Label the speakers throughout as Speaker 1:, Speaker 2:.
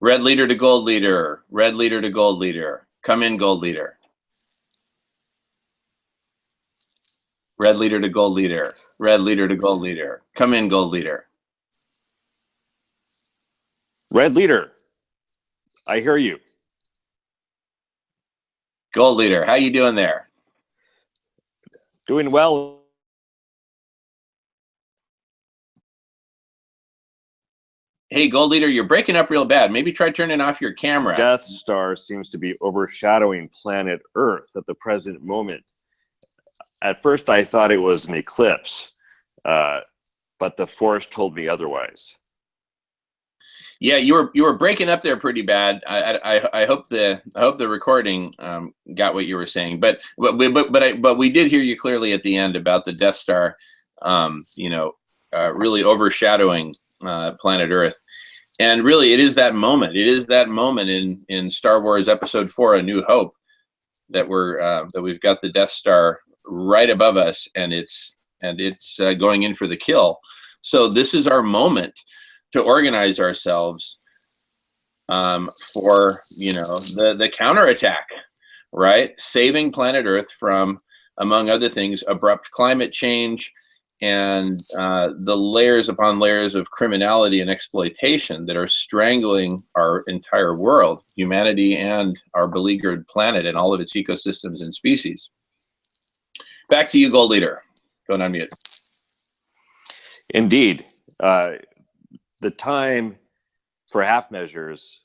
Speaker 1: Red leader to gold leader. Red leader to gold leader. Come in, gold leader. Red leader to gold leader. Red leader to gold leader. Come in, gold leader.
Speaker 2: Red leader, I hear you.
Speaker 1: Gold leader, how you doing there?
Speaker 2: Doing well.
Speaker 1: Hey, gold leader, you're breaking up real bad. Maybe try turning off your camera.
Speaker 2: Death Star seems to be overshadowing planet Earth at the present moment. At first, I thought it was an eclipse, but the Force told me otherwise.
Speaker 1: Yeah, you were breaking up there pretty bad. I hope the recording got what you were saying, but we did hear you clearly at the end about the Death Star, really overshadowing planet Earth. And really, it is that moment. It is that moment in Star Wars Episode 4: A New Hope that we've got the Death Star right above us, and it's going in for the kill. So this is our moment to organize ourselves for the counterattack, right? Saving planet Earth from, among other things, abrupt climate change and the layers upon layers of criminality and exploitation that are strangling our entire world, humanity, and our beleaguered planet and all of its ecosystems and species. Back to you, Gold Leader. Go on mute.
Speaker 2: Indeed. The time for half measures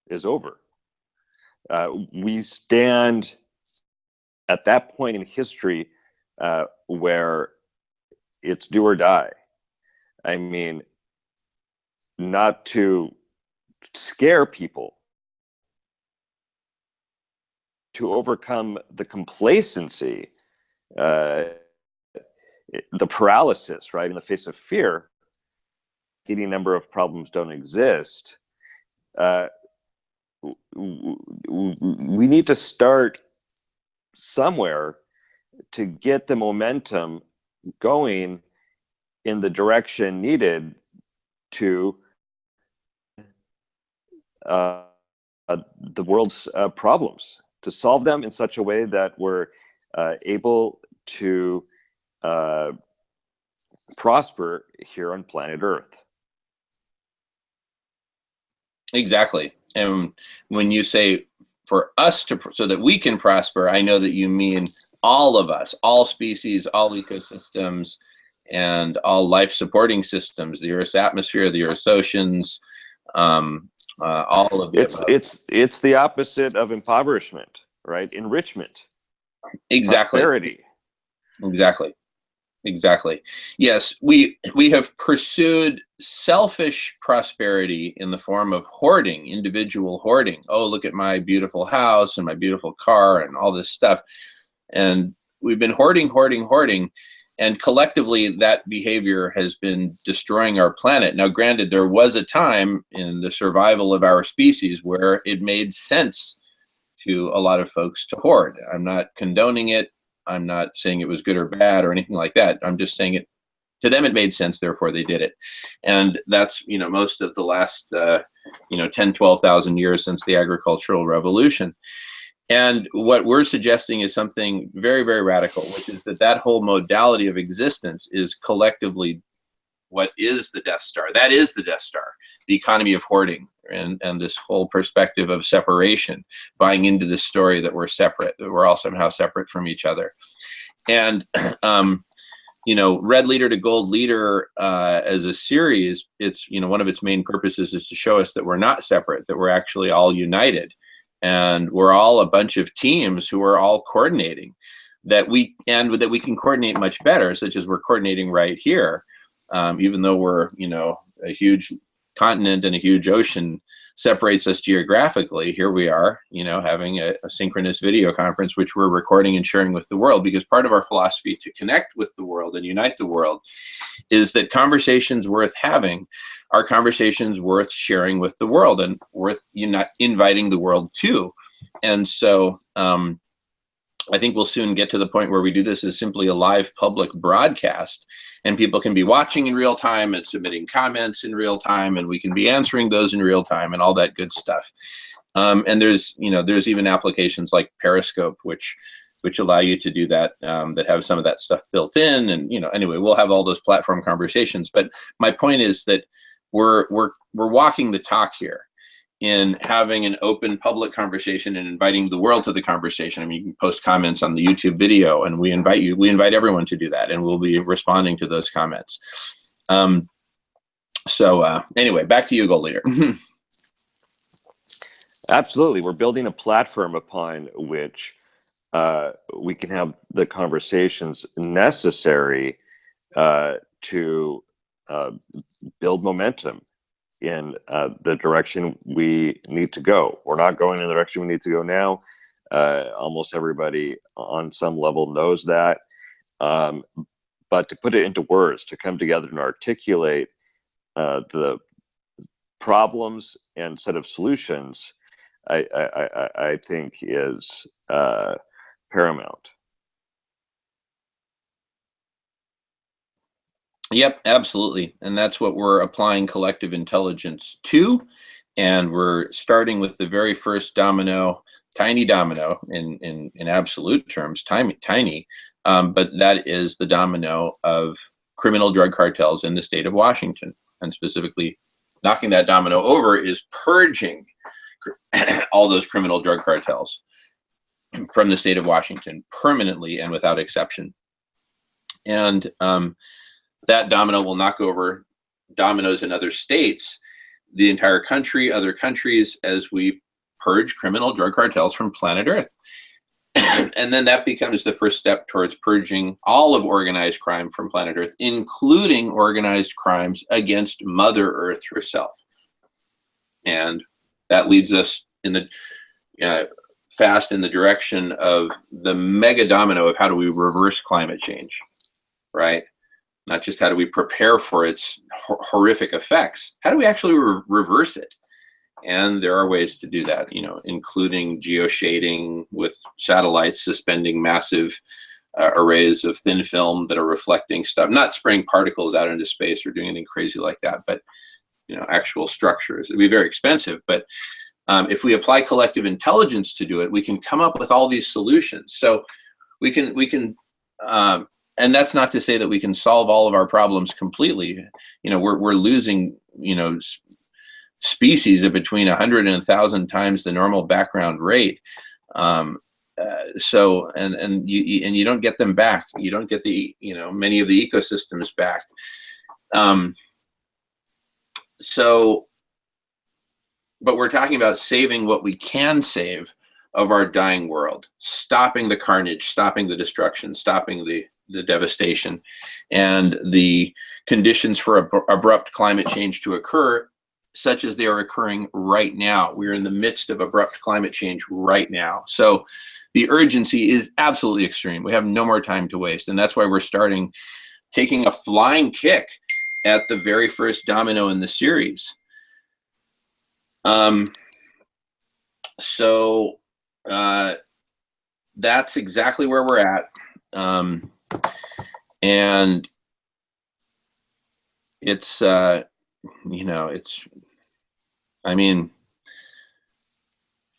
Speaker 2: is over. We stand at that point in history where it's do or die. I mean, not to scare people, to overcome the complacency, the paralysis, right, in the face of fear. Any number of problems don't exist. We need to start somewhere to get the momentum going in the direction needed to the world's problems, to solve them in such a way that we're able to prosper here on planet Earth.
Speaker 1: Exactly. And when you say for us so that we can prosper, I know that you mean all of us, all species, all ecosystems, and all life supporting systems, the Earth's atmosphere, the Earth's oceans, all of it.
Speaker 2: It's the opposite of impoverishment, right? Enrichment.
Speaker 1: Exactly.
Speaker 2: Prosperity.
Speaker 1: Exactly. Yes, we have pursued selfish prosperity in the form of hoarding, individual hoarding. Oh, look at my beautiful house and my beautiful car and all this stuff. And we've been hoarding. And collectively, that behavior has been destroying our planet. Now, granted, there was a time in the survival of our species where it made sense to a lot of folks to hoard. I'm not condoning it. I'm not saying it was good or bad or anything like that. I'm just saying it, to them, it made sense, therefore they did it. And that's, most of the last, 10, 12,000 years since the agricultural revolution. And what we're suggesting is something very, very radical, which is that whole modality of existence is collectively what is the Death Star. That is the Death Star, the economy of hoarding, and this whole perspective of separation, buying into this story that we're separate, that we're all somehow separate from each other. And, Red Leader to Gold Leader as a series, it's, one of its main purposes is to show us that we're not separate, that we're actually all united. And we're all a bunch of teams who are all coordinating, that we can coordinate much better, such as we're coordinating right here. Even though we're, a huge continent and a huge ocean separates us geographically, here we are, having a synchronous video conference, which we're recording and sharing with the world, because part of our philosophy to connect with the world and unite the world is that conversations worth having are conversations worth sharing with the world and worth inviting the world to. And so I think we'll soon get to the point where we do this as simply a live public broadcast, and people can be watching in real time and submitting comments in real time, and we can be answering those in real time and all that good stuff. And there's even applications like Periscope, which allow you to do that, that have some of that stuff built in. And anyway, we'll have all those platform conversations. But my point is that we're walking the talk here in having an open public conversation and inviting the world to the conversation. I mean, you can post comments on the YouTube video, and we invite everyone to do that, and we'll be responding to those comments. Anyway, back to you, Gold Leader.
Speaker 2: Absolutely. We're building a platform upon which we can have the conversations necessary to build momentum in the direction we need to go. We're not going in the direction we need to go now. Almost everybody on some level knows that. But to put it into words, to come together and articulate the problems and set of solutions, I think is paramount.
Speaker 1: Yep, absolutely. And that's what we're applying collective intelligence to. And we're starting with the very first domino, tiny domino in absolute terms, tiny. But that is the domino of criminal drug cartels in the state of Washington. And specifically, knocking that domino over is purging all those criminal drug cartels from the state of Washington permanently and without exception. And that domino will knock over dominoes in other states, the entire country, other countries, as we purge criminal drug cartels from planet Earth. And then that becomes the first step towards purging all of organized crime from planet Earth, including organized crimes against Mother Earth herself. And that leads us in the fast in the direction of the mega domino of how do we reverse climate change, right? Not just how do we prepare for its horrific effects, how do we actually reverse it? And there are ways to do that, including geoshading with satellites, suspending massive arrays of thin film that are reflecting stuff, not spraying particles out into space or doing anything crazy like that, but actual structures. It'd be very expensive, but if we apply collective intelligence to do it, we can come up with all these solutions. So we can and that's not to say that we can solve all of our problems completely. We're losing, species of between 100 and 1,000 times the normal background rate. So you don't get them back. You don't get the many of the ecosystems back. But we're talking about saving what we can save of our dying world, stopping the carnage, stopping the destruction, stopping the devastation, and the conditions for abrupt climate change to occur, such as they are occurring right now. We're in the midst of abrupt climate change right now. So the urgency is absolutely extreme. We have no more time to waste. And that's why we're taking a flying kick at the very first domino in the series. That's exactly where we're at. And it's,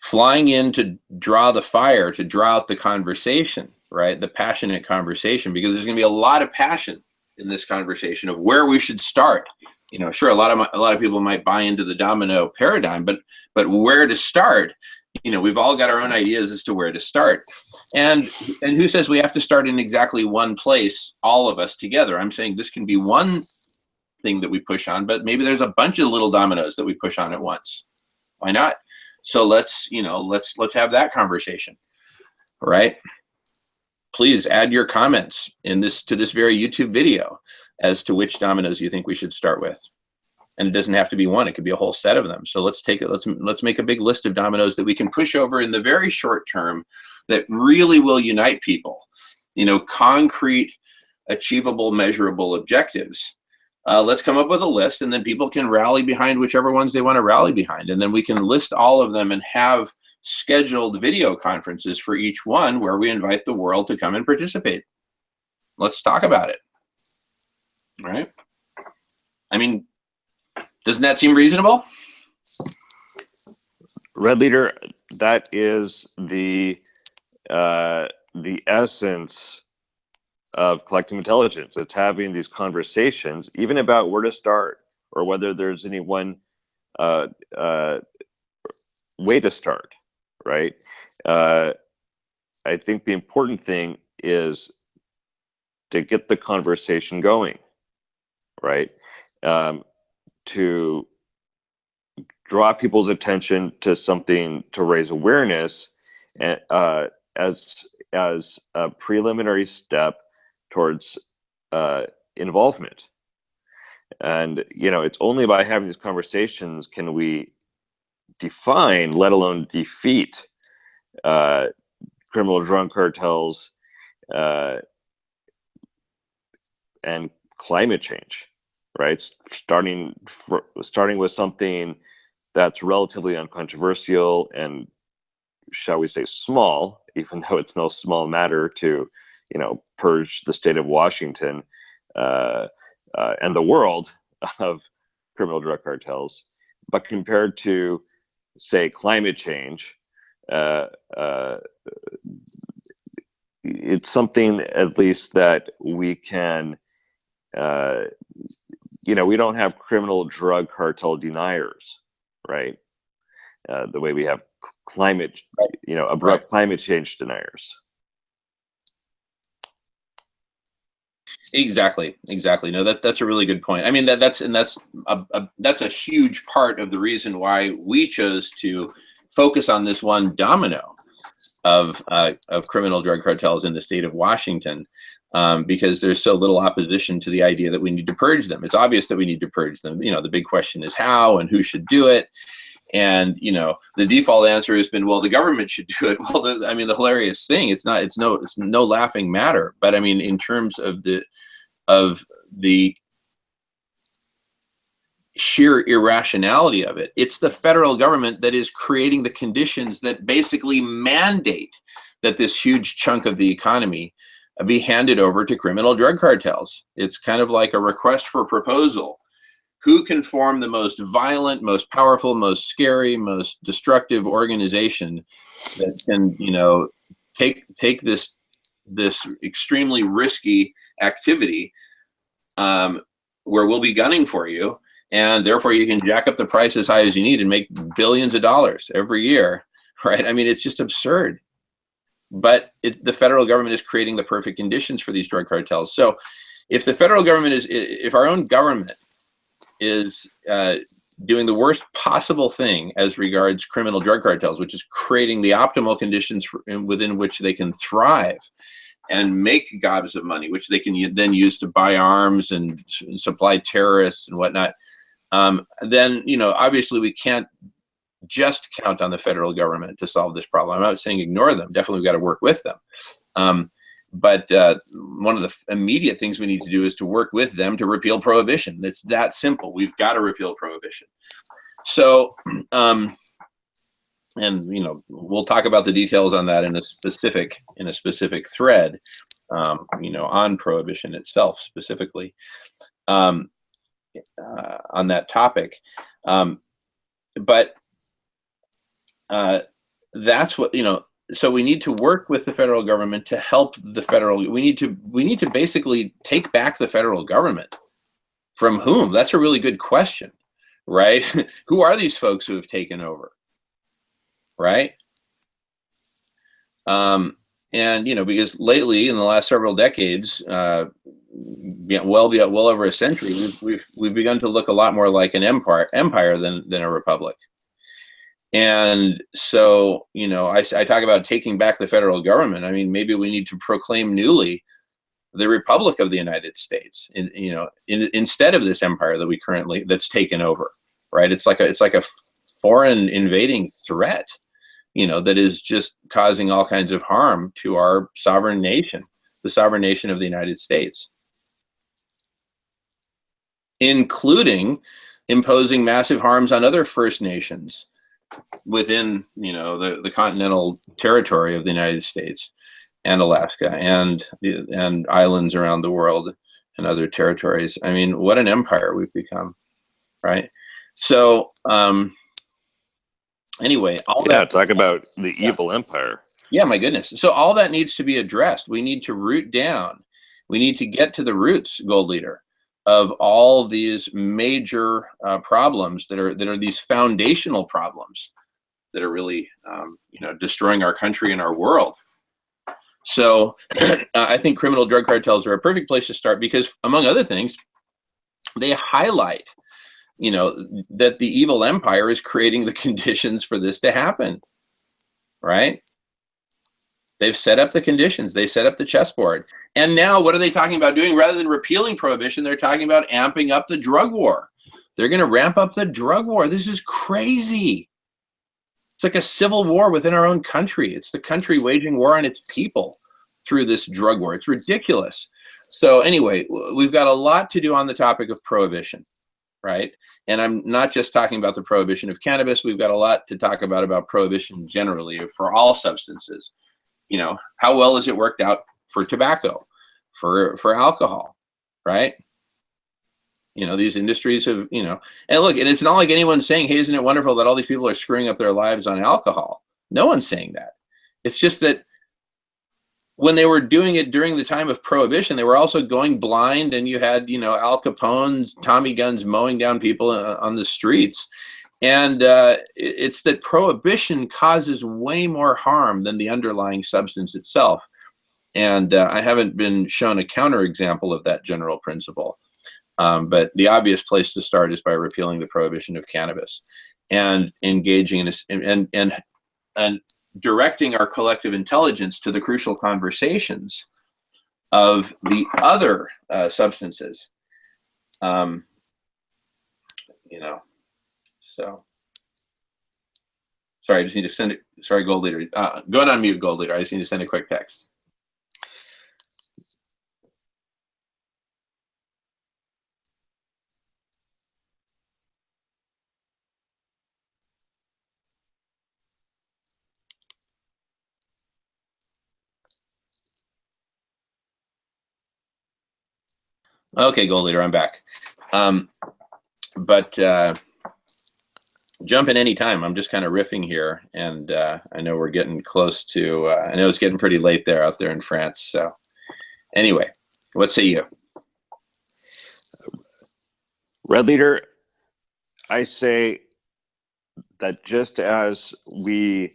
Speaker 1: flying in to draw the fire, to draw out the conversation, right? The passionate conversation, because there's going to be a lot of passion in this conversation of where we should start. Sure, a lot of people might buy into the domino paradigm, but where to start? We've all got our own ideas as to where to start. And who says we have to start in exactly one place, all of us together? I'm saying this can be one thing that we push on, but maybe there's a bunch of little dominoes that we push on at once. Why not? So let's have that conversation. All right. Please add your comments to this very YouTube video as to which dominoes you think we should start with. And it doesn't have to be one, it could be a whole set of them. So let's make a big list of dominoes that we can push over in the very short term that really will unite people. Concrete, achievable, measurable objectives. Let's come up with a list, and then people can rally behind whichever ones they want to rally behind. And then we can list all of them and have scheduled video conferences for each one where we invite the world to come and participate. Let's talk about it. All right. I mean, doesn't that seem reasonable?
Speaker 2: Red Leader, that is the essence of collective intelligence. It's having these conversations, even about where to start or whether there's any one way to start, right? I think the important thing is to get the conversation going, right? To draw people's attention to something, to raise awareness, and as a preliminary step towards involvement. And it's only by having these conversations can we define, let alone defeat, criminal drug cartels and climate change, right? Starting with something that's relatively uncontroversial and, shall we say, small, even though it's no small matter to, purge the state of Washington and the world of criminal drug cartels. But compared to, say, climate change, it's something at least that we can, we don't have criminal drug cartel deniers, right? The way we have climate, abrupt climate change deniers.
Speaker 1: Exactly. No, that's a really good point. I mean, that's a huge part of the reason why we chose to focus on this one domino of criminal drug cartels in the state of Washington, because there's so little opposition to the idea that we need to purge them. It's obvious that we need to purge them. The big question is how and who should do it. And the default answer has been, well, the government should do it. Well, the hilarious thing, it's no laughing matter. But I mean, in terms of the sheer irrationality of it, it's the federal government that is creating the conditions that basically mandate that this huge chunk of the economy be handed over to criminal drug cartels. It's kind of like a request for proposal. Who can form the most violent, most powerful, most scary, most destructive organization that can, take this extremely risky activity, where we'll be gunning for you, and therefore you can jack up the price as high as you need and make billions of dollars every year, right? I mean, it's just absurd. But the federal government is creating the perfect conditions for these drug cartels. So if the federal government if our own government is doing the worst possible thing as regards criminal drug cartels, which is creating the optimal conditions within which they can thrive and make gobs of money, which they can then use to buy arms and supply terrorists and whatnot, then, obviously we can't just count on the federal government to solve this problem. I'm not saying ignore them. Definitely we've got to work with them. But one of the immediate things we need to do is to work with them to repeal prohibition. It's that simple. We've got to repeal prohibition. So, and we'll talk about the details on that in a specific thread, on prohibition itself specifically, on that topic. But that's what So we need to work with the federal government to help the federal. We need to basically take back the federal government. From whom? That's a really good question, right? Who are these folks who have taken over, right? And because lately, in the last several decades, well over a century, we've begun to look a lot more like an empire than a republic. And so, I talk about taking back the federal government. I mean, maybe we need to proclaim newly the Republic of the United States, instead of this empire that's taken over, right? It's like a foreign invading threat, that is just causing all kinds of harm to our sovereign nation, the sovereign nation of the United States, including imposing massive harms on other First Nations within, you know, the continental territory of the United States and Alaska and islands around the world and other territories. I mean, what an empire we've become, right? So anyway, all
Speaker 2: Yeah,
Speaker 1: that.
Speaker 2: talk about the evil empire.
Speaker 1: Yeah, my goodness. So all that needs to be addressed. We need to root down. We need to get to the roots, Gold Leader, of all these major problems that are these foundational problems that are really, you know, destroying our country and our world. So I think criminal drug cartels are a perfect place to start because, among other things, they highlight, you know, that the evil empire is creating the conditions for this to happen, right? They've set up the conditions. They set up the chessboard. And now what are they talking about doing? Rather than repealing prohibition, they're talking about amping up the drug war. They're going to ramp up the drug war. This is crazy. It's like a civil war within our own country. It's the country waging war on its people through this drug war. It's ridiculous. So anyway, we've got a lot to do on the topic of prohibition, right? And I'm not just talking about the prohibition of cannabis. We've got a lot to talk about prohibition generally for all substances. You know, how well has it worked out for tobacco, for alcohol, right? You know, these industries have, you know, and look, and it's not like anyone's saying, hey, isn't it wonderful that all these people are screwing up their lives on alcohol? No one's saying that. It's just that when they were doing it during the time of prohibition, they were also going blind, and you had, you know, Al Capone's Tommy guns mowing down people on the streets. And it's that prohibition causes way more harm than the underlying substance itself. And I haven't been shown a counterexample of that general principle. But the obvious place to start is by repealing the prohibition of cannabis and engaging and directing our collective intelligence to the crucial conversations of the other substances. You know. So, sorry, I just need to send it. Sorry, Gold Leader. Going on mute, Gold Leader. I just need to send a quick text. Okay, Gold Leader, I'm back. But jump in any time. I'm just kind of riffing here, and I know we're getting close to. I know it's getting pretty late there out there in France. So, anyway, what say you?
Speaker 2: Red Leader, I say that just as we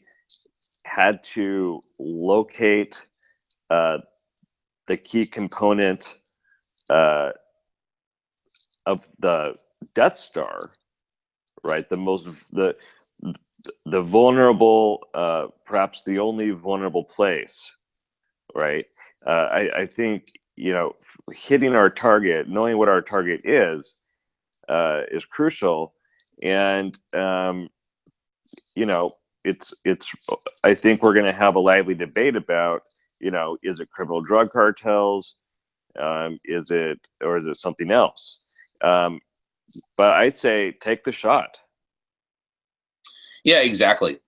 Speaker 2: had to locate the key component of the Death Star, right? The vulnerable, perhaps the only vulnerable place, right? I think, you know, hitting our target, knowing what our target is crucial. And you know, it's. I think we're going to have a lively debate about, you know, is it criminal drug cartels? Is it something else? But I say take the shot.
Speaker 1: Yeah, exactly.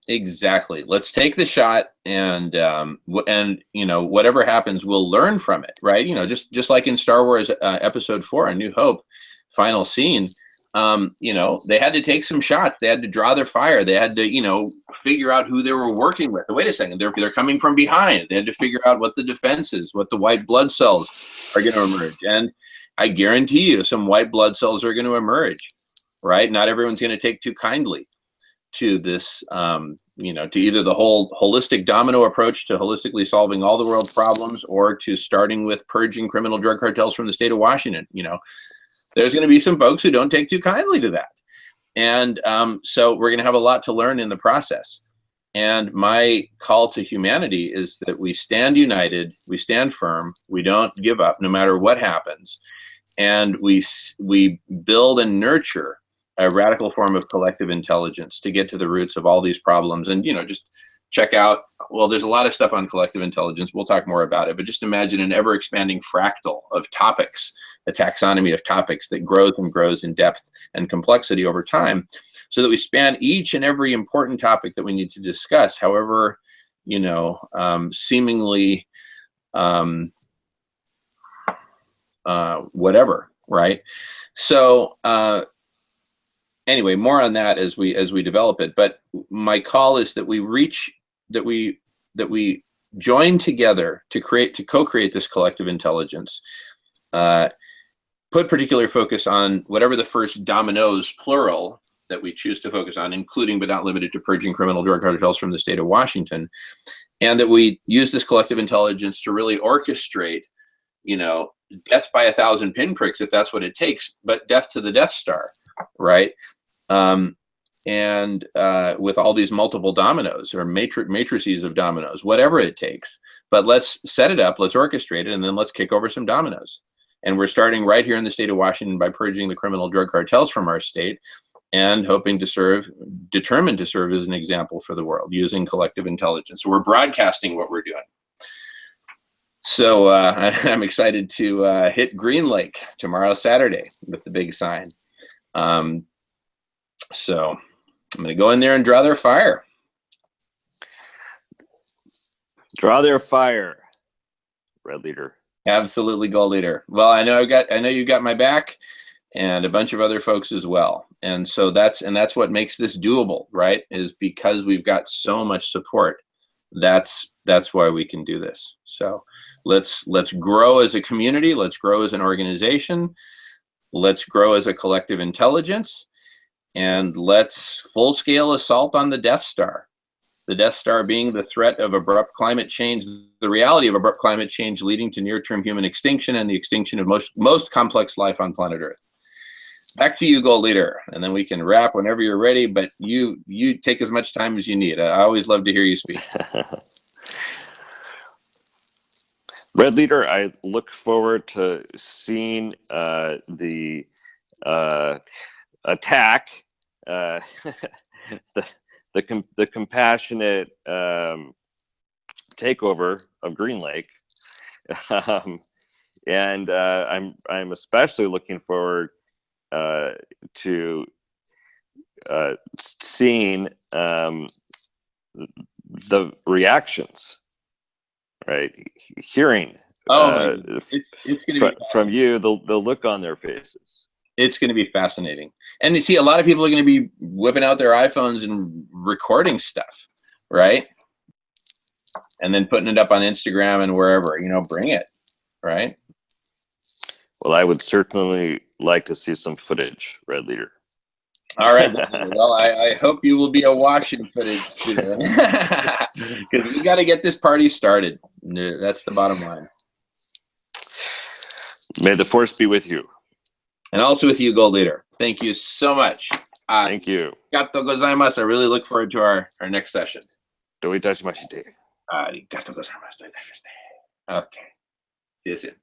Speaker 1: Let's take the shot, and you know, whatever happens, we'll learn from it, right? You know, just like in Star Wars Episode 4, A New Hope, final scene. You know, they had to take some shots. They had to draw their fire. They had to, you know, figure out who they were working with. Wait a second, they're coming from behind. They had to figure out what the defense is, what the white blood cells are going to emerge. And I guarantee you, some white blood cells are going to emerge, right? Not everyone's going to take too kindly to this, you know, to either the whole holistic domino approach to holistically solving all the world's problems, or to starting with purging criminal drug cartels from the state of Washington. You know, there's going to be some folks who don't take too kindly to that. And so we're going to have a lot to learn in the process. And my call to humanity is that we stand united, we stand firm, we don't give up no matter what happens. And we build and nurture a radical form of collective intelligence to get to the roots of all these problems. And, you know, just check out, well, there's a lot of stuff on collective intelligence. We'll talk more about it, but just imagine an ever expanding fractal of topics, a taxonomy of topics that grows and grows in depth and complexity over time. so that we span each and every important topic that we need to discuss, however, seemingly whatever, right? So anyway, more on that as we develop it. But my call is that we join together to co-create this collective intelligence. Put particular focus on whatever the first dominoes, plural, that we choose to focus on, including but not limited to purging criminal drug cartels from the state of Washington, and that we use this collective intelligence to really orchestrate, death by 1,000 pinpricks if that's what it takes, but death to the Death Star, right? And with all these multiple dominoes or matrices of dominoes, whatever it takes. But let's set it up, let's orchestrate it, and then let's kick over some dominoes. And we're starting right here in the state of Washington by purging the criminal drug cartels from our state, and determined to serve as an example for the world using collective intelligence. So we're broadcasting what we're doing. So I'm excited to hit Green Lake tomorrow, Saturday, with the big sign. So I'm going to go in there and draw their fire.
Speaker 2: Draw their fire, Red Leader.
Speaker 1: Absolutely, Gold Leader. Well, I know you got my back, and a bunch of other folks as well. And so that's what makes this doable, right? Is because we've got so much support. That's why we can do this. So let's grow as a community. Let's grow as an organization. Let's grow as a collective intelligence, and let's full-scale assault on the Death Star. The Death Star being the threat of abrupt climate change, the reality of abrupt climate change leading to near-term human extinction and the extinction of most complex life on planet Earth. Back to you, Gold Leader, and then we can wrap whenever you're ready, but you take as much time as you need. I always love to hear you speak.
Speaker 2: Red Leader, I look forward to seeing the attack, the compassionate takeover of Green Lake, and I'm especially looking forward to seeing the reactions, right? Hearing
Speaker 1: it's going to be
Speaker 2: from you, the look on their faces.
Speaker 1: It's going to be fascinating. And you see, a lot of people are going to be whipping out their iPhones and recording stuff, right? And then putting it up on Instagram and wherever, bring it, right?
Speaker 2: Well, I would certainly like to see some footage, Red Leader.
Speaker 1: All right. Well, I hope you will be awash in footage soon, because we got to get this party started. That's the bottom line.
Speaker 2: May the force be with you.
Speaker 1: And also with you, Gold Leader. Thank you so much.
Speaker 2: Thank you.
Speaker 1: Arigato gozaimasu. I really look forward to our next session.
Speaker 2: Arigato gozaimasu.
Speaker 1: Okay. See you soon.